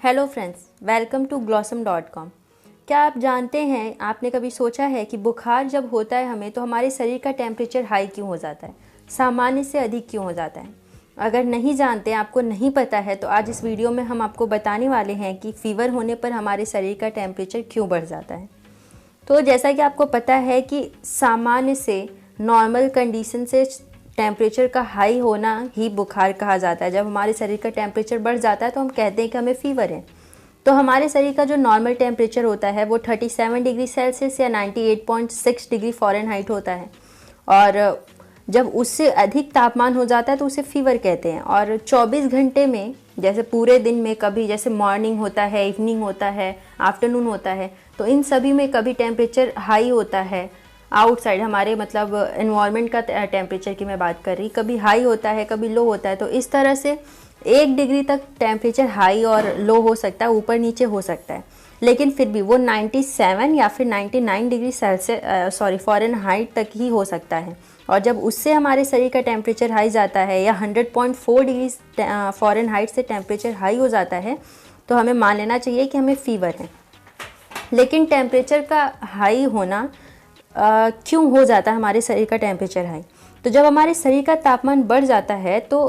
Hello friends, welcome to glossom.com। क्या आप जानते हैं, आपने कभी सोचा है कि बुखार जब होता है हमें तो हमारे शरीर का टेम्परेचर हाई क्यों हो जाता है, सामान्य से अधिक क्यों हो जाता है? अगर नहीं जानते, आपको नहीं पता है, तो आज इस वीडियो में हम आपको बताने वाले हैं कि फ़ीवर होने पर हमारे शरीर का टेम्परेचर क्यों बढ़ जाता है। तो जैसा कि आपको पता है कि सामान्य से, नॉर्मल कंडीशन से टेम्परेचर का हाई होना ही बुखार कहा जाता है। जब हमारे शरीर का टेम्परेचर बढ़ जाता है तो हम कहते हैं कि हमें फ़ीवर है। तो हमारे शरीर का जो नॉर्मल टेम्परेचर होता है वो 37 डिग्री सेल्सियस या 98.6 डिग्री फ़ारेनहाइट होता है, और जब उससे अधिक तापमान हो जाता है तो उसे फ़ीवर कहते हैं। और 24 घंटे में, जैसे पूरे दिन में, कभी जैसे मॉर्निंग होता है, इवनिंग होता है, आफ्टरनून होता है, तो इन सभी में कभी टेम्परेचर हाई होता है। आउटसाइड हमारे मतलब एनवायरनमेंट का टेम्परेचर की मैं बात कर रही, कभी हाई होता है, कभी लो होता है। तो इस तरह से 1 डिग्री तक टेम्परेचर हाई और लो हो सकता है, ऊपर नीचे हो सकता है, लेकिन फिर भी वो 97 या फिर 99 डिग्री सेल्सियस फ़ारेनहाइट तक ही हो सकता है। और जब उससे हमारे शरीर का टेम्परेचर हाई जाता है या 100.4 डिग्री फ़ारेनहाइट से टेम्परेचर हाई हो जाता है, तो हमें मान लेना चाहिए कि हमें फ़ीवर है। लेकिन टेम्परेचर का हाई होना क्यों हो जाता है हमारे शरीर का टेम्परेचर हाई? तो जब हमारे शरीर का तापमान बढ़ जाता है तो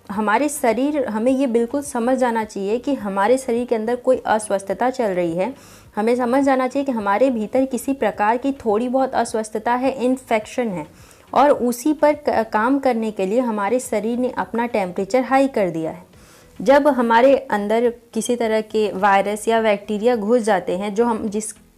हमें ये बिल्कुल समझ जाना चाहिए कि हमारे शरीर के अंदर कोई अस्वस्थता चल रही है। हमें समझ जाना चाहिए कि हमारे भीतर किसी प्रकार की थोड़ी बहुत अस्वस्थता है, इन्फेक्शन है, और उसी पर काम करने के लिए हमारे शरीर ने अपना टेम्परेचर हाई कर दिया है। जब हमारे अंदर किसी तरह के वायरस या बैक्टीरिया घुस जाते हैं, जो हम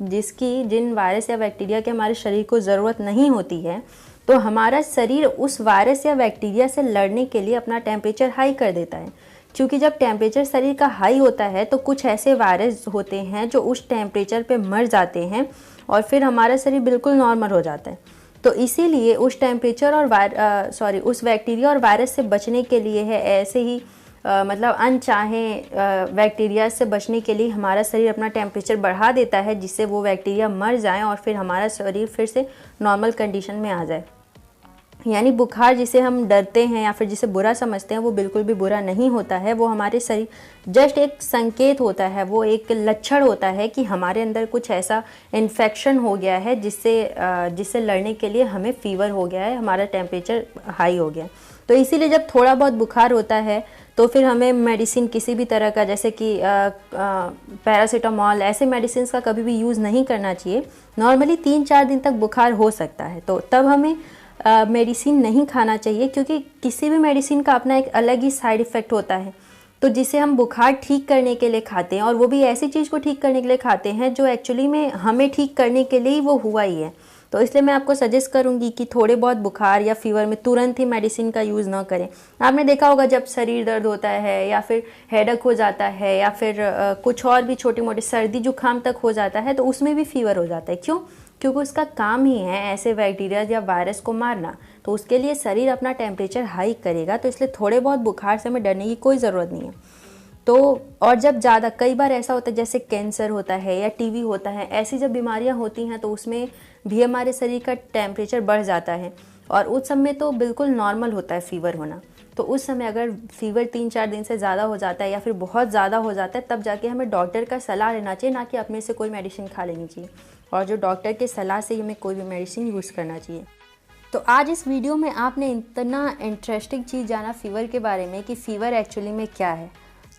जिन वायरस या बैक्टीरिया के हमारे शरीर को ज़रूरत नहीं होती है, तो हमारा शरीर उस वायरस या बैक्टीरिया से लड़ने के लिए अपना टेम्परेचर हाई कर देता है। क्योंकि जब टेम्परेचर शरीर का हाई होता है तो कुछ ऐसे वायरस होते हैं जो उस टेम्परेचर पे मर जाते हैं और फिर हमारा शरीर बिल्कुल नॉर्मल हो जाता है। तो इसीलिए उस टेम्परेचर और उस बैक्टीरिया और वायरस से बचने के लिए है, ऐसे ही मतलब अनचाहे बैक्टीरिया से बचने के लिए हमारा शरीर अपना टेम्परेचर बढ़ा देता है, जिससे वो बैक्टीरिया मर जाएं और फिर हमारा शरीर फिर से नॉर्मल कंडीशन में आ जाए। यानी बुखार जिसे हम डरते हैं या फिर जिसे बुरा समझते हैं, वो बिल्कुल भी बुरा नहीं होता है। वो हमारे शरीर जस्ट एक संकेत होता है, वो एक लक्षण होता है कि हमारे अंदर कुछ ऐसा इन्फेक्शन हो गया है जिससे लड़ने के लिए हमें फ़ीवर हो गया है, हमारा टेम्परेचर हाई हो गया। तो इसीलिए जब थोड़ा बहुत बुखार होता है तो फिर हमें मेडिसिन किसी भी तरह का, जैसे कि पैरासीटामॉल, ऐसे मेडिसिन का कभी भी यूज़ नहीं करना चाहिए। नॉर्मली 3-4 दिन तक बुखार हो सकता है, तो तब हमें मेडिसिन नहीं खाना चाहिए, क्योंकि किसी भी मेडिसिन का अपना एक अलग ही साइड इफ़ेक्ट होता है। तो जिसे हम बुखार ठीक करने के लिए खाते हैं, और वो भी ऐसी चीज़ को ठीक करने के लिए खाते हैं जो एक्चुअली में हमें ठीक करने के लिए ही वो हुआ ही है। तो इसलिए मैं आपको सजेस्ट करूंगी कि थोड़े बहुत बुखार या फीवर में तुरंत ही मेडिसिन का यूज़ ना करें। आपने देखा होगा जब शरीर दर्द होता है या फिर हेडेक हो जाता है या फिर कुछ और भी छोटी मोटी सर्दी जुकाम तक हो जाता है, तो उसमें भी फीवर हो जाता है। क्यों? क्योंकि उसका काम ही है ऐसे बैक्टीरिया या वायरस को मारना, तो उसके लिए शरीर अपना टेम्परेचर हाई करेगा। तो इसलिए थोड़े बहुत बुखार से हमें डरने की कोई ज़रूरत नहीं है। तो और जब ज़्यादा, कई बार ऐसा होता है जैसे कैंसर होता है या टीबी होता है, ऐसी जब बीमारियां होती हैं तो उसमें भी हमारे शरीर का टेम्परेचर बढ़ जाता है, और उस समय तो बिल्कुल नॉर्मल होता है फ़ीवर होना। तो उस समय अगर फीवर 3-4 दिन से ज़्यादा हो जाता है या फिर बहुत ज़्यादा हो जाता है, तब जाके हमें डॉक्टर का सलाह लेना चाहिए, ना कि अपने से कोई मेडिसिन खा लेनी चाहिए। और जो डॉक्टर के सलाह से हमें कोई भी मेडिसिन यूज़ करना चाहिए। तो आज इस वीडियो में आपने इतना इंटरेस्टिंग चीज़ जाना फ़ीवर के बारे में कि फ़ीवर एक्चुअली में क्या है।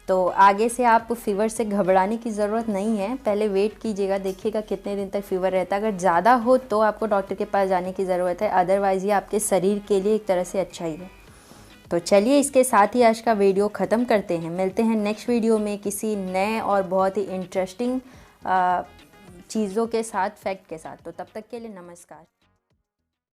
तो आगे से आप फीवर से घबराने की ज़रूरत नहीं है। पहले वेट कीजिएगा, देखिएगा कितने दिन तक फीवर रहता है। अगर ज़्यादा हो तो आपको डॉक्टर के पास जाने की ज़रूरत है, अदरवाइज़ ये आपके शरीर के लिए एक तरह से अच्छा ही है। तो चलिए, इसके साथ ही आज का वीडियो ख़त्म करते हैं। मिलते हैं नेक्स्ट वीडियो में किसी नए और बहुत ही इंटरेस्टिंग चीज़ों के साथ, फैक्ट के साथ। तो तब तक के लिए नमस्कार।